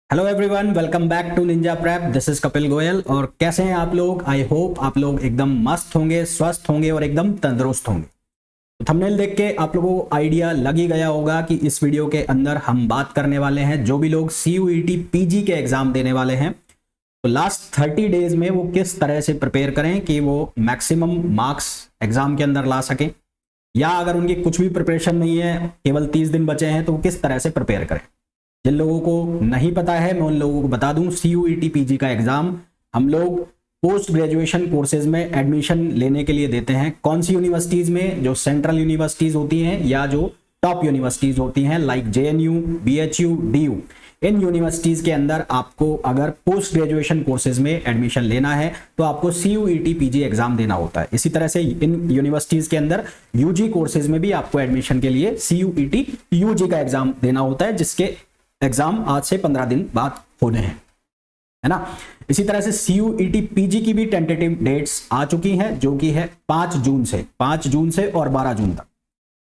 Hello everyone, welcome back to Ninja Prep. This is Kapil Goyal. और कैसे हैं आप लोग? आई होप आप लोग एकदम मस्त होंगे, स्वस्थ होंगे और एकदम तंदुरुस्त होंगे। तो थंबनेल देख के आप लोगों को आइडिया लग ही गया होगा कि इस वीडियो के अंदर हम बात करने वाले हैं जो भी लोग CUET पीजी के एग्जाम देने वाले हैं, तो लास्ट 30 डेज में वो किस तरह से प्रिपेयर करें कि वो मैक्सिमम मार्क्स एग्जाम के अंदर ला सकें, या अगर उनकी कुछ भी प्रिपरेशन नहीं है, केवल 30 दिन बचे हैं, तो वो किस तरह से प्रिपेयर करें। जिन लोगों को नहीं पता है मैं उन लोगों को बता दूं, CUET पीजी का एग्जाम हम लोग पोस्ट ग्रेजुएशन कोर्सेज में एडमिशन लेने के लिए देते हैं। कौन सी यूनिवर्सिटीज में? जो सेंट्रल यूनिवर्सिटीज होती हैं या जो टॉप यूनिवर्सिटीज होती हैं लाइक JNU, BHU, DU। इन यूनिवर्सिटीज के अंदर आपको अगर पोस्ट ग्रेजुएशन कोर्सेज में एडमिशन लेना है तो आपको CUET पीजी एग्जाम देना होता है। इसी तरह से इन यूनिवर्सिटीज के अंदर UG कोर्सेज में भी आपको एडमिशन के लिए CUET UG का एग्जाम देना होता है, जिसके एग्जाम आज से 15 दिन बाद होने हैं, है ना। इसी तरह से CUET पीजी की भी टेंटेटिव डेट्स आ चुकी हैं, जो कि है 5 जून से और 12 जून तक।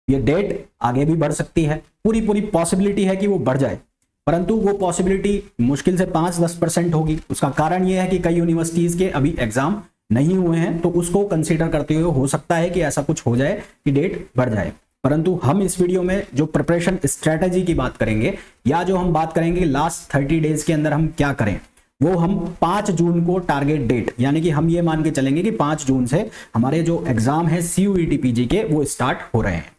ये डेट आगे भी बढ़ सकती है, पूरी पॉसिबिलिटी है कि वो बढ़ जाए, परंतु वो पॉसिबिलिटी मुश्किल से 5-10% होगी। उसका कारण ये है कि कई यूनिवर्सिटीज के अभी एग्जाम नहीं हुए हैं, तो उसको कंसीडर करते हुए हो सकता है कि ऐसा कुछ हो जाए कि डेट बढ़ जाए। परंतु हम इस वीडियो में जो प्रिपरेशन स्ट्रेटेजी की बात करेंगे, या जो हम बात करेंगे लास्ट 30 डेज के अंदर हम क्या करें, वो हम 5 जून को टारगेट डेट, यानी कि हम ये मान के चलेंगे कि 5 जून से हमारे जो एग्जाम है CUET पीजी के वो स्टार्ट हो रहे हैं।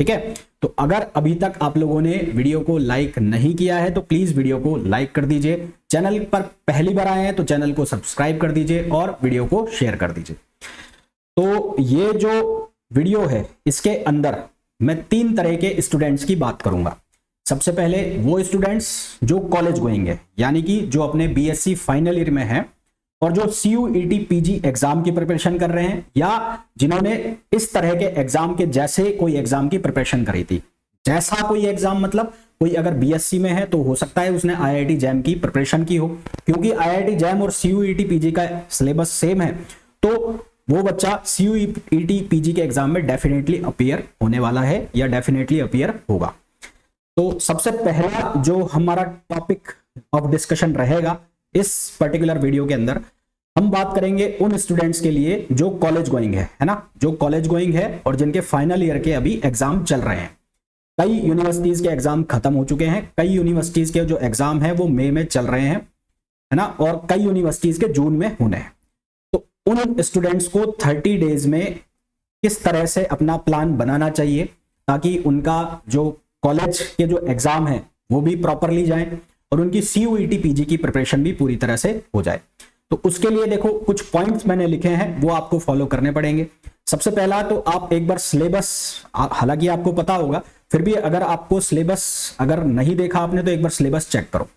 ठीक है, तो अगर अभी तक आप लोगों ने वीडियो को लाइक नहीं किया है तो प्लीज वीडियो को लाइक कर दीजिए। चैनल पर पहली बार आए हैं तो चैनल को सब्सक्राइब कर दीजिए और वीडियो को शेयर कर दीजिए। तो ये जो वीडियो है इसके अंदर मैं 3 तरह के स्टूडेंट्स की बात करूंगा। सबसे पहले वो स्टूडेंट्स जो कॉलेज गोइंग है, यानी कि जो अपने BSc फाइनल ईयर में है और जो CUET पीजी एग्जाम की प्रिपरेशन कर रहे हैं, या जिन्होंने इस तरह के एग्जाम के जैसे कोई एग्जाम की प्रिपरेशन करी थी। जैसा कोई एग्जाम मतलब कोई अगर BSc में है तो हो सकता है उसने IIT जैम की प्रिपरेशन की हो, क्योंकि IIT जैम और CUET पीजी का सिलेबस सेम है, तो वो बच्चा CUET पीजी के एग्जाम में डेफिनेटली अपीयर होने वाला है या डेफिनेटली अपीयर होगा। तो सबसे पहला जो हमारा टॉपिक ऑफ डिस्कशन रहेगा इस पर्टिकुलर वीडियो के अंदर, हम बात करेंगे उन स्टूडेंट्स के लिए जो कॉलेज गोइंग है ना, जो कॉलेज गोइंग है और जिनके फाइनल ईयर के अभी एग्जाम चल रहे हैं। कई यूनिवर्सिटीज के एग्जाम खत्म हो चुके हैं, कई यूनिवर्सिटीज के जो एग्जाम है वो मई में चल रहे हैं, है ना, और कई यूनिवर्सिटीज के जून में होने हैं। उन स्टूडेंट्स को 30 डेज में किस तरह से अपना प्लान बनाना चाहिए ताकि उनका जो कॉलेज के जो एग्जाम है वो भी प्रॉपरली जाए और उनकी CUET पीजी की प्रिपरेशन भी पूरी तरह से हो जाए। तो उसके लिए देखो कुछ पॉइंट्स मैंने लिखे हैं, वो आपको फॉलो करने पड़ेंगे। सबसे पहला तो आप एक बार सिलेबस, हालांकि आपको पता होगा, फिर भी अगर आपको सिलेबस अगर नहीं देखा आपने तो एक बार सिलेबस चेक करो।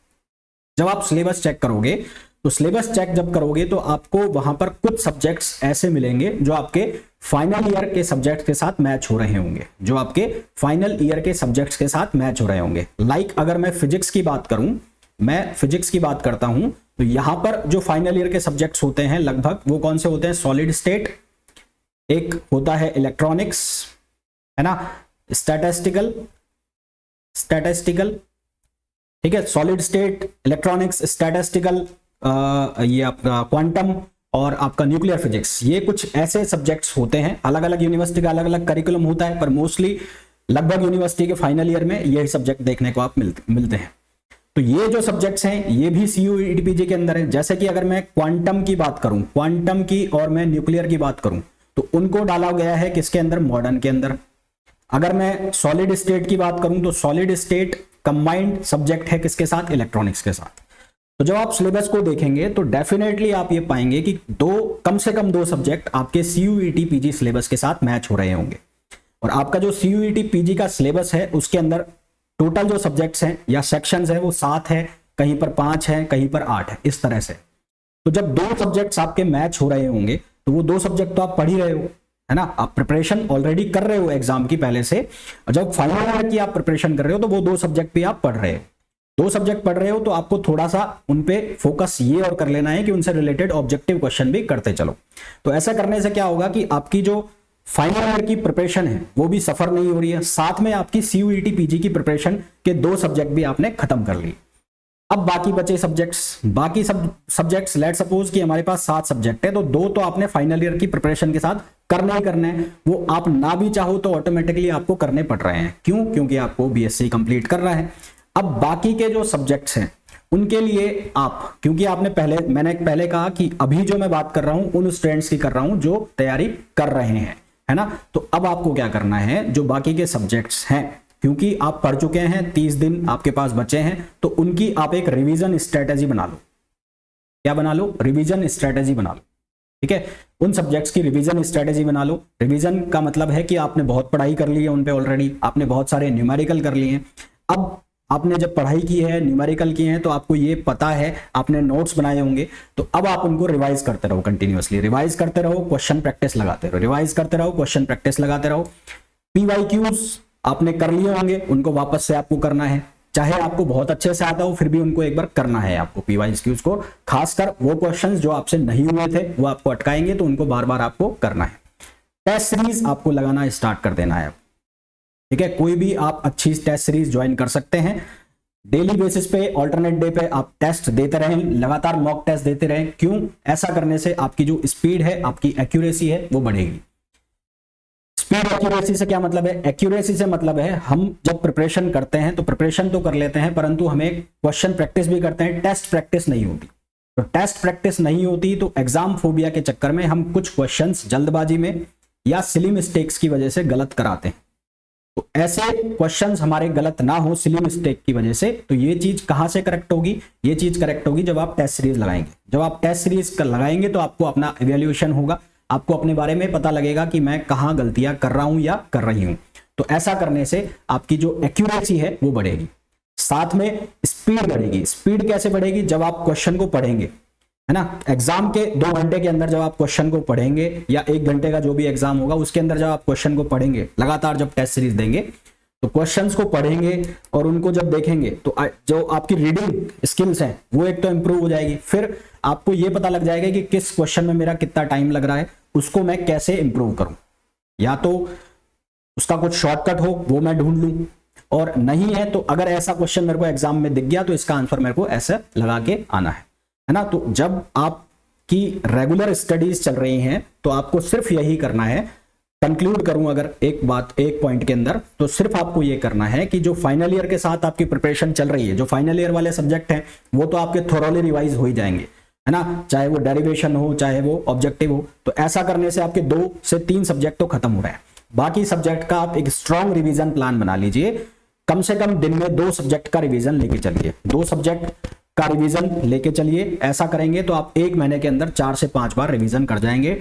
जब आप सिलेबस चेक करोगे तो सिलेबस चेक जब करोगे तो आपको वहां पर कुछ सब्जेक्ट्स ऐसे मिलेंगे जो आपके फाइनल ईयर के सब्जेक्ट्स के साथ मैच हो रहे होंगे, जो आपके फाइनल ईयर के सब्जेक्ट्स के साथ मैच हो रहे होंगे। लाइक अगर मैं फिजिक्स की बात करूं, मैं फिजिक्स की बात करता हूं, तो यहां पर जो फाइनल ईयर के सब्जेक्ट्स होते हैं लगभग वो कौन से होते हैं? सॉलिड स्टेट, एक होता है इलेक्ट्रॉनिक्स, है ना, स्टैटिस्टिकल, ठीक है, सॉलिड स्टेट, इलेक्ट्रॉनिक्स, स्टैटिस्टिकल, ये आपका क्वांटम और आपका न्यूक्लियर फिजिक्स। ये कुछ ऐसे सब्जेक्ट्स होते हैं, अलग अलग यूनिवर्सिटी का अलग अलग करिकुलम होता है, पर मोस्टली लगभग यूनिवर्सिटी के फाइनल ईयर में यही सब्जेक्ट देखने को आप मिलते हैं। तो ये जो सब्जेक्ट्स हैं ये भी CUET पीजी के अंदर है। जैसे कि अगर मैं क्वांटम की बात करूं, क्वांटम की, और मैं न्यूक्लियर की बात करूं, तो उनको डाला गया है किसके अंदर? मॉडर्न के अंदर। अगर मैं सॉलिड स्टेट की बात करूं तो सॉलिड स्टेट कंबाइंड सब्जेक्ट है किसके साथ? इलेक्ट्रॉनिक्स के साथ। तो जब आप सिलेबस को देखेंगे तो डेफिनेटली आप ये पाएंगे कि कम से कम दो सब्जेक्ट आपके CUET पीजी सिलेबस के साथ मैच हो रहे होंगे। और आपका जो CUET पीजी का सिलेबस है उसके अंदर टोटल जो सब्जेक्ट्स हैं या सेक्शंस है वो 7 है, कहीं पर 5 है, कहीं पर 8 है, इस तरह से। तो जब 2 सब्जेक्ट्स आपके मैच हो रहे होंगे तो वो 2 सब्जेक्ट तो आप पढ़ ही रहे हो, है ना, आप प्रिपरेशन ऑलरेडी कर रहे हो एग्जाम की पहले से, और जब फाइनल ईयर की आप प्रिपरेशन कर रहे हो तो वो 2 सब्जेक्ट भी आप पढ़ रहे हो। 2 सब्जेक्ट पढ़ रहे हो तो आपको थोड़ा सा उन पे फोकस ये और कर लेना है कि उनसे रिलेटेड ऑब्जेक्टिव क्वेश्चन भी करते चलो। तो ऐसा करने से क्या होगा कि आपकी जो फाइनल ईयर की प्रिपरेशन है वो भी सफर नहीं हो रही है, साथ में आपकी CUET पीजी की प्रिपरेशन के 2 सब्जेक्ट भी आपने खत्म कर ली। अब बाकी बचे सब्जेक्ट्स, बाकी सब सब्जेक्ट्स लेट सपोज कि हमारे पास 7 सब्जेक्ट है, तो 2 तो आपने फाइनल ईयर की प्रिपरेशन के साथ करने ही करने हैं, वो आप ना भी चाहो तो ऑटोमेटिकली आपको करने पड़ रहे हैं। क्यों? क्योंकि आपको बीएससी कंप्लीट करना है। अब बाकी के जो सब्जेक्ट्स हैं उनके लिए आप, क्योंकि मैंने पहले कहा कि अभी जो मैं बात कर रहा हूं उन स्टूडेंट्स की कर रहा हूं जो तैयारी कर रहे हैं, है ना। तो अब आपको क्या करना है, जो बाकी के सब्जेक्ट्स हैं, क्योंकि आप पढ़ चुके हैं, 30 दिन आपके पास बचे हैं, तो उनकी आप एक रिवीजन स्ट्रेटेजी बना लो। क्या बना लो? रिवीजन स्ट्रेटेजी बना लो। ठीक है, उन सब्जेक्ट्स की रिवीजन स्ट्रेटेजी बना लो। रिवीजन का मतलब है कि आपने बहुत पढ़ाई कर ली है उन पे ऑलरेडी, आपने बहुत सारे न्यूमेरिकल कर लिए हैं। अब आपने जब पढ़ाई की है, न्यूमेरिकल किए हैं, तो आपको ये पता है, आपने नोट्स बनाए होंगे, तो अब आप उनको रिवाइज करते रहो, कंटिन्यूअसली रिवाइज करते रहो, क्वेश्चन प्रैक्टिस लगाते रहो, रिवाइज करते रहो, क्वेश्चन प्रैक्टिस लगाते रहो। पीवाईक्यूज आपने कर लिए होंगे, उनको वापस से आपको करना है, चाहे आपको बहुत अच्छे से आता हो फिर भी उनको एक बार करना है आपको पीवाईक्यूज को। खासकर वो क्वेश्चंस जो आपसे नहीं हुए थे, वो आपको अटकाएंगे, तो उनको बार बार आपको करना है। टेस्ट सीरीज आपको लगाना स्टार्ट कर देना है। ठीक है, कोई भी आप अच्छी टेस्ट सीरीज ज्वाइन कर सकते हैं। डेली बेसिस पे, ऑल्टरनेट डे पे आप टेस्ट देते रहें, लगातार मॉक टेस्ट देते रहें। क्यों? ऐसा करने से आपकी जो स्पीड है, आपकी एक्यूरेसी है, वो बढ़ेगी। स्पीड एक्यूरेसी से क्या मतलब है? एक्यूरेसी से मतलब है हम जब प्रिपरेशन करते हैं तो प्रिपरेशन तो कर लेते हैं, परंतु हमें क्वेश्चन प्रैक्टिस भी करते हैं, टेस्ट प्रैक्टिस नहीं होती। तो टेस्ट प्रैक्टिस नहीं होती तो एग्जाम फोबिया के चक्कर में हम कुछ क्वेश्चंस जल्दबाजी में या सिली मिस्टेक्स की वजह से गलत कराते हैं। तो ऐसे क्वेश्चंस हमारे गलत ना हो सिली मिस्टेक की वजह से, तो ये चीज कहां से करेक्ट होगी? ये चीज करेक्ट होगी जब आप टेस्ट सीरीज लगाएंगे। जब आप टेस्ट सीरीज लगाएंगे तो आपको अपना इवैल्यूएशन होगा, आपको अपने बारे में पता लगेगा कि मैं कहां गलतियां कर रहा हूं या कर रही हूं। तो ऐसा करने से आपकी जो एक्यूरेसी है वो बढ़ेगी, साथ में स्पीड बढ़ेगी। स्पीड कैसे बढ़ेगी? जब आप क्वेश्चन को पढ़ेंगे, है ना, एग्जाम के 2 घंटे के अंदर जब आप क्वेश्चन को पढ़ेंगे, या 1 घंटे का जो भी एग्जाम होगा उसके अंदर जब आप क्वेश्चन को पढ़ेंगे, लगातार जब टेस्ट सीरीज देंगे, तो क्वेश्चंस को पढ़ेंगे और उनको जब देखेंगे तो जो आपकी रीडिंग स्किल्स हैं वो एक तो इंप्रूव हो जाएगी। फिर आपको ये पता लग जाएगा कि किस क्वेश्चन में मेरा कितना टाइम लग रहा है, उसको मैं कैसे इंप्रूव करूं। या तो उसका कुछ शॉर्टकट हो वो मैं ढूंढ लूं, और नहीं है तो अगर ऐसा क्वेश्चन मेरे को एग्जाम में दिख गया तो इसका आंसर मेरे को ऐसे लगा के आना है ना। तो जब आपकी रेगुलर स्टडीज चल रही हैं तो आपको सिर्फ यही करना है। कंक्लूड करूं अगर एक पॉइंट के अंदर, तो सिर्फ आपको यह करना है कि जो फाइनल ईयर के साथ आपकी प्रिपरेशन चल रही है, जो फाइनल ईयर वाले सब्जेक्ट हैं वो तो आपके थोरोली रिवाइज हो ही जाएंगे, है ना, चाहे वो डेरिवेशन हो चाहे वो ऑब्जेक्टिव हो। तो ऐसा करने से आपके 2 से 3 सब्जेक्ट तो खत्म हो रहे हैं। बाकी सब्जेक्ट का आप एक स्ट्रॉन्ग रिवीजन प्लान बना लीजिए। कम से कम दिन में 2 सब्जेक्ट का रिवीजन लेके चलिए, 2 सब्जेक्ट का रिवीजन लेके चलिए। ऐसा करेंगे तो आप 1 महीने के अंदर 4 से 5 बार रिवीजन कर जाएंगे।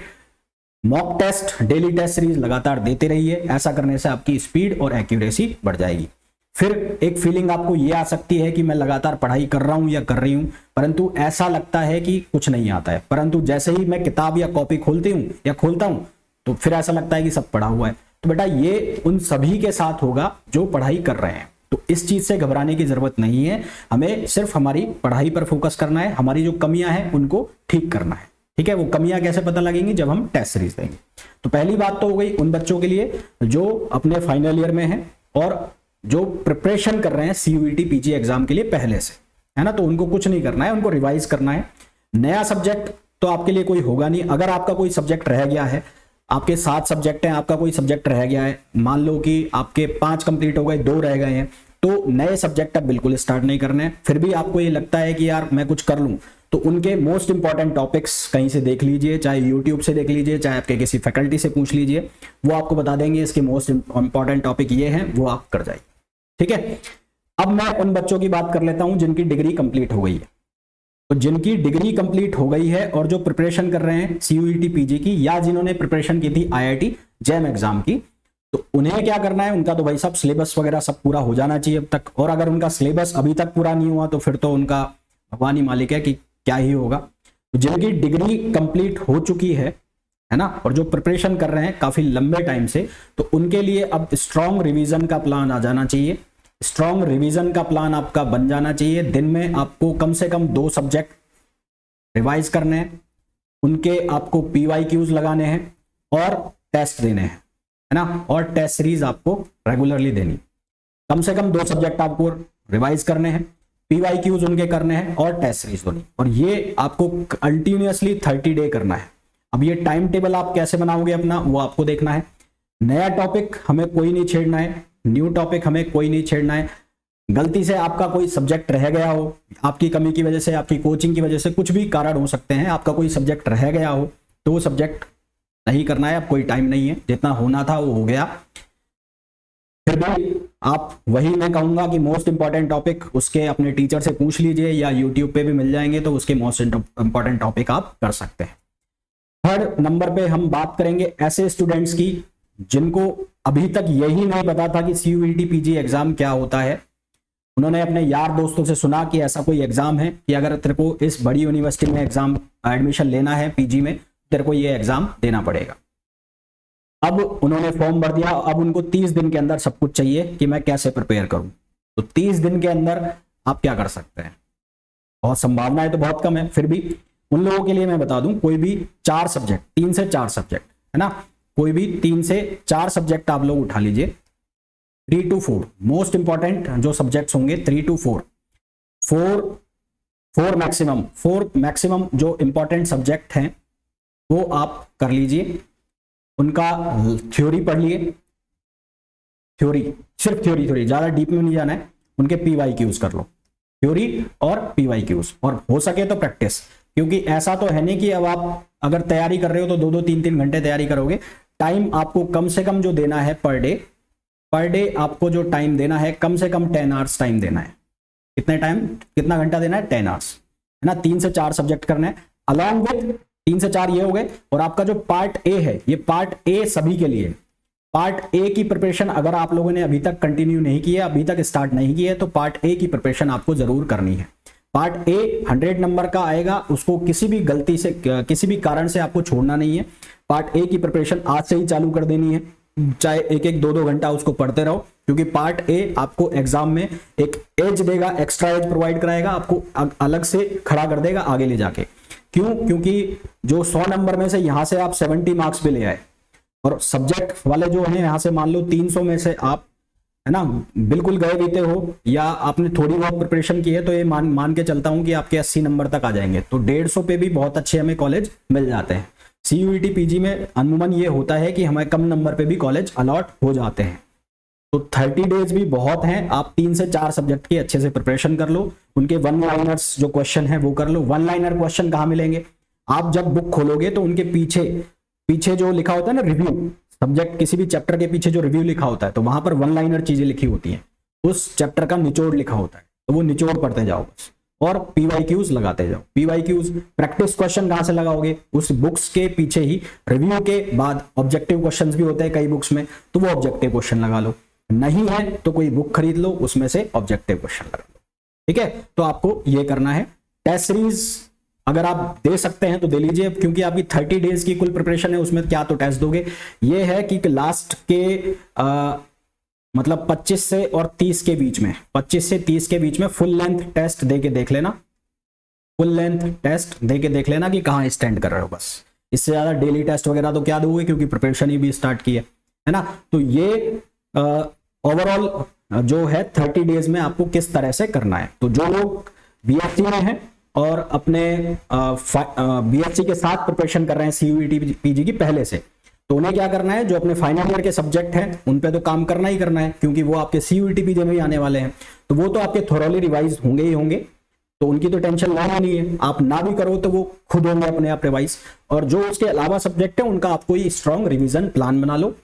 Mock test, daily test series लगातार देते रहिए। ऐसा करने से आपकी स्पीड और एक्यूरेसी बढ़ जाएगी। फिर एक फीलिंग आपको ये आ सकती है कि मैं लगातार पढ़ाई कर रहा हूं या कर रही हूं, परंतु ऐसा लगता है कि कुछ नहीं आता है, परंतु जैसे ही मैं किताब या कॉपी खोलती हूं या खोलता हूं तो फिर ऐसा लगता है कि सब पढ़ा हुआ है। तो बेटा ये उन सभी के साथ होगा जो पढ़ाई कर रहे हैं, तो इस चीज से घबराने की जरूरत नहीं है। हमें सिर्फ हमारी पढ़ाई पर फोकस करना है, हमारी जो कमियां हैं उनको ठीक करना है। ठीक है, वो कमियां कैसे पता लगेंगी? जब हम टेस्ट सीरीज देंगे। तो पहली बात तो हो गई उन बच्चों के लिए जो अपने फाइनल ईयर में हैं और जो प्रिपरेशन कर रहे हैं सीयूईटी पीजी एग्जाम के लिए पहले से, है ना। तो उनको कुछ नहीं करना है, उनको रिवाइज करना है। नया सब्जेक्ट तो आपके लिए कोई होगा नहीं। अगर आपका कोई सब्जेक्ट रह गया है, आपके 7 सब्जेक्ट हैं, आपका कोई सब्जेक्ट रह गया है, मान लो कि आपके 5 कंप्लीट हो गए, 2 रह गए हैं, तो नए सब्जेक्ट अब बिल्कुल स्टार्ट नहीं करने हैं। फिर भी आपको ये लगता है कि यार मैं कुछ कर लूं, तो उनके मोस्ट इंपॉर्टेंट टॉपिक्स कहीं से देख लीजिए, चाहे यूट्यूब से देख लीजिए, चाहे आपके किसी फैकल्टी से पूछ लीजिए, वो आपको बता देंगे इसके मोस्ट इंपॉर्टेंट टॉपिक ये हैं, वो आप कर जाइए। ठीक है, अब मैं उन बच्चों की बात कर लेता हूं जिनकी डिग्री कंप्लीट हो गई है। तो जिनकी डिग्री कंप्लीट हो गई है और जो प्रिपरेशन कर रहे हैं सीयूईटी पीजी की, या जिन्होंने प्रिपरेशन की थी आईआईटी जैम एग्जाम की, तो उन्हें क्या करना है? उनका तो भाई सब सिलेबस वगैरह सब पूरा हो जाना चाहिए अब तक। और अगर उनका सिलेबस अभी तक पूरा नहीं हुआ तो फिर तो उनका भगवान ही मालिक है कि क्या ही होगा। तो जिनकी डिग्री कंप्लीट हो चुकी है ना, और जो प्रिपरेशन कर रहे हैं काफी लंबे टाइम से, तो उनके लिए अब स्ट्रॉन्ग रिवीजन का प्लान आ जाना चाहिए। स्ट्रॉन्ग रिवीजन का प्लान आपका बन जाना चाहिए। दिन में आपको कम से कम 2 सब्जेक्ट रिवाइज करने हैं, उनके आपको पीवाईक्यूज लगाने हैं और टेस्ट देने हैं, है ना। और टेस्ट सीरीज आपको रेगुलरली देनी। कम से कम 2 सब्जेक्ट आपको रिवाइज करने हैं, PYQs उनके करने हैं और टेस्ट सीरीज होनी, और ये आपको कंटिन्यूअसली 30 डे करना है। अब ये टाइम टेबल आप कैसे बनाओगे अपना, वो आपको देखना है। नया टॉपिक हमें कोई नहीं छेड़ना है, न्यू टॉपिक हमें कोई नहीं छेड़ना है। गलती से आपका कोई सब्जेक्ट रह गया हो, आपकी कमी की वजह से, आपकी कोचिंग की वजह से, कुछ भी कारण हो सकते हैं, आपका कोई सब्जेक्ट रह गया हो तो वो सब्जेक्ट नहीं करना है। अब कोई टाइम नहीं है, जितना होना था वो हो गया। फिर भी आप वही मैं कहूंगा कि मोस्ट इंपॉर्टेंट टॉपिक उसके अपने टीचर से पूछ लीजिए, या यूट्यूब पे भी मिल जाएंगे तो उसके मोस्ट इंपॉर्टेंट टॉपिक आप कर सकते हैं। थर्ड नंबर पे हम बात करेंगे ऐसे स्टूडेंट्स की जिनको अभी तक यही नहीं पता था कि CUET PG एग्जाम क्या होता है। उन्होंने अपने यार दोस्तों से सुना कि ऐसा कोई एग्जाम है कि अगर तेरे को इस बड़ी यूनिवर्सिटी में एग्जाम एडमिशन लेना है PG में, तेरे को ये एग्जाम देना पड़ेगा। अब उन्होंने फॉर्म भर दिया, अब उनको 30 दिन के अंदर सब कुछ चाहिए कि मैं कैसे प्रिपेयर करूं। तो 30 दिन के अंदर आप क्या कर सकते हैं? बहुत संभावनाएं तो बहुत कम है, फिर भी उन लोगों के लिए मैं बता दूं, कोई भी 4 सब्जेक्ट, 3 से 4 सब्जेक्ट है ना, कोई भी 3 से 4 सब्जेक्ट आप लोग उठा लीजिए। 3 to 4 मोस्ट इंपॉर्टेंट जो सब्जेक्ट्स होंगे, 3 to 4, 4 मैक्सिमम जो इंपॉर्टेंट सब्जेक्ट हैं वो आप कर लीजिए। उनका थ्योरी पढ़ लिए, सिर्फ थ्योरी, ज्यादा डीप में नहीं जाना है। उनके PYQs कर लो, थ्योरी और PYQs, और हो सके तो प्रैक्टिस, क्योंकि ऐसा तो है नहीं कि अब आप अगर तैयारी कर रहे हो तो 2-2 3-3 घंटे तैयारी करोगे। टाइम आपको कम से कम जो देना है पर डे आपको जो टाइम देना है कम से कम 10 आवर्स टाइम देना है। कितना घंटा देना है? 10 आवर्स, है ना। 3 से 4 सब्जेक्ट करने हैं, अलॉन्ग विद 3 से 4 ये हो गए। और आपका जो पार्ट ए है, ये पार्ट ए सभी के लिए, पार्ट ए की प्रिपरेशन अगर आप लोगों ने अभी तक कंटिन्यू नहीं किया, अभी तक स्टार्ट नहीं किया है, तो पार्ट ए की प्रिपरेशन आपको जरूर करनी है। पार्ट ए 100 नंबर का आएगा, उसको किसी भी गलती से, किसी भी कारण से आपको छोड़ना नहीं है। पार्ट ए की प्रिपरेशन आज से ही चालू कर देनी है, चाहे 1-2 घंटा उसको पढ़ते रहो, क्योंकि पार्ट ए आपको एग्जाम में एक एज देगा, एक्स्ट्रा एज प्रोवाइड कराएगा, आपको अलग से खड़ा कर देगा आगे ले जाके। क्यों? क्योंकि जो 100 नंबर में से यहां से आप 70 मार्क्स पे ले आए, और सब्जेक्ट वाले जो हैं यहां से मान लो 300 में से आप, है ना, बिल्कुल गए बीते हो, या आपने थोड़ी बहुत प्रिपरेशन की है, तो ये मान के चलता हूं कि आपके 80 नंबर तक आ जाएंगे। तो 150 पे भी बहुत अच्छे हमें कॉलेज मिल जाते हैं। CUET PG में अमूमन ये होता है कि हमें कम नंबर पे भी कॉलेज अलॉट हो जाते हैं। तो 30 डेज भी बहुत हैं। आप 3 से 4 सब्जेक्ट की अच्छे से प्रिपरेशन कर लो, उनके 1 लाइनर्स जो क्वेश्चन है वो कर लो। 1 लाइनर क्वेश्चन कहाँ मिलेंगे? आप जब बुक खोलोगे तो उनके पीछे जो लिखा होता है ना, रिव्यू, सब्जेक्ट किसी भी चैप्टर के पीछे जो रिव्यू लिखा होता है, तो वहां पर 1 लाइनर चीजें लिखी होती हैं, उस चैप्टर का निचोड़ लिखा होता है, तो वो निचोड़ पढ़ते जाओ बस, और PYQs लगाते जाओ। PYQs प्रैक्टिस क्वेश्चन कहां से लगाओगे? उस बुक्स के पीछे ही, रिव्यू के बाद ऑब्जेक्टिव क्वेश्चंस भी होते हैं कई बुक्स में, तो वो ऑब्जेक्टिव क्वेश्चन लगा लो। नहीं है तो कोई बुक खरीद लो, उसमें से ऑब्जेक्टिव क्वेश्चन लगा लो। ठीक है, तो आपको ये करना है। टेस्ट सीरीज अगर आप दे सकते हैं तो दे लीजिए, क्योंकि आपकी 30 डेज की कुल प्रिपरेशन है, उसमें क्या तो टेस्ट दोगे। ये है कि लास्ट के मतलब 25 से और 30 के बीच में, 25 से 30 के बीच में फुल लेंथ टेस्ट दे के देख लेना, फुल लेंथ टेस्ट दे के देख लेना कि कहाँ स्टैंड कर रहे हो बस। इससे ज्यादा डेली टेस्ट वगैरह तो क्या दोगे, क्योंकि प्रिपरेशन ही भी स्टार्ट की है ना। तो ये ओवरऑल जो है 30 डेज में आपको किस तरह से करना है। तो जो लोग BSc में हैं और अपने BSc के साथ प्रिपरेशन कर रहे हैं CUET PG की पहले से, तो उन्हें क्या करना है, जो अपने फाइनल ईयर के सब्जेक्ट हैं उन पे तो काम करना ही करना है, क्योंकि वो आपके CUET PG में भी आने वाले हैं, तो वो तो आपके थोरोली रिवाइज होंगे ही होंगे, तो उनकी तो टेंशन लेना नहीं है। आप ना भी करो तो वो खुद होंगे अपने आप रिवाइज। और जो उसके अलावा सब्जेक्ट है उनका आप कोई स्ट्रॉन्ग रिविजन प्लान बना लो,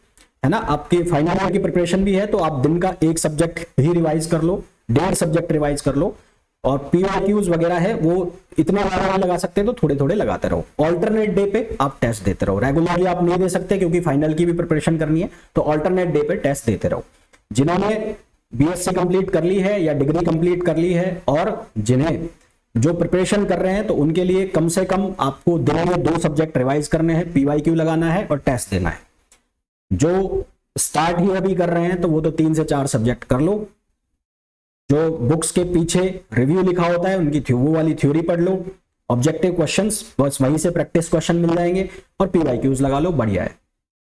है ना। आपके फाइनल ईयर की प्रिपरेशन भी है तो आप दिन का 1 सब्जेक्ट ही रिवाइज कर लो, 1.5 सब्जेक्ट रिवाइज कर लो। और PYQs वगैरह है वो इतना ज्यादा लगा सकते हैं तो थोड़े थोड़े लगाते रहो। ऑल्टरनेट डे पे आप टेस्ट देते रहो, रेगुलरली आप नहीं दे सकते क्योंकि फाइनल की भी प्रिपरेशन करनी है, तो ऑल्टरनेट डे पे टेस्ट देते रहो। जिन्होंने BSc कंप्लीट कर ली है या डिग्री कंप्लीट कर ली है और जिन्हें जो प्रिपरेशन कर रहे हैं, तो उनके लिए कम से कम आपको दिन में 2 सब्जेक्ट रिवाइज करने हैं, PYQ लगाना है और टेस्ट देना है। जो स्टार्ट ही अभी कर रहे हैं तो वो तो 3 से 4 सब्जेक्ट कर लो। जो बुक्स के पीछे रिव्यू लिखा होता है उनकी वो वाली थ्योरी पढ़ लो, ऑब्जेक्टिव क्वेश्चंस बस वहीं से प्रैक्टिस क्वेश्चन मिल जाएंगे, और PYQs लगा लो, बढ़िया है।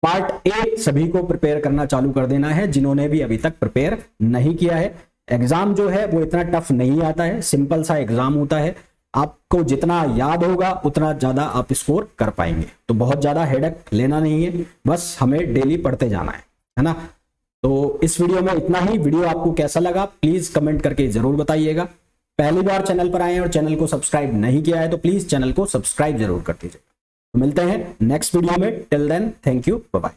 पार्ट ए सभी को प्रिपेयर करना चालू कर देना है, जिन्होंने भी अभी तक प्रिपेयर नहीं किया है। एग्जाम जो है वो इतना टफ नहीं आता है, सिंपल सा एग्जाम होता है। आपको जितना याद होगा उतना ज्यादा आप स्कोर कर पाएंगे। तो बहुत ज्यादा हेडेक लेना नहीं है, बस हमें डेली पढ़ते जाना है ना। तो इस वीडियो में इतना ही। वीडियो आपको कैसा लगा प्लीज कमेंट करके जरूर बताइएगा। पहली बार चैनल पर आए और चैनल को सब्सक्राइब नहीं किया है तो प्लीज चैनल को सब्सक्राइब जरूर कर दीजिए। तो मिलते हैं नेक्स्ट वीडियो में। Till then thank you, bye bye.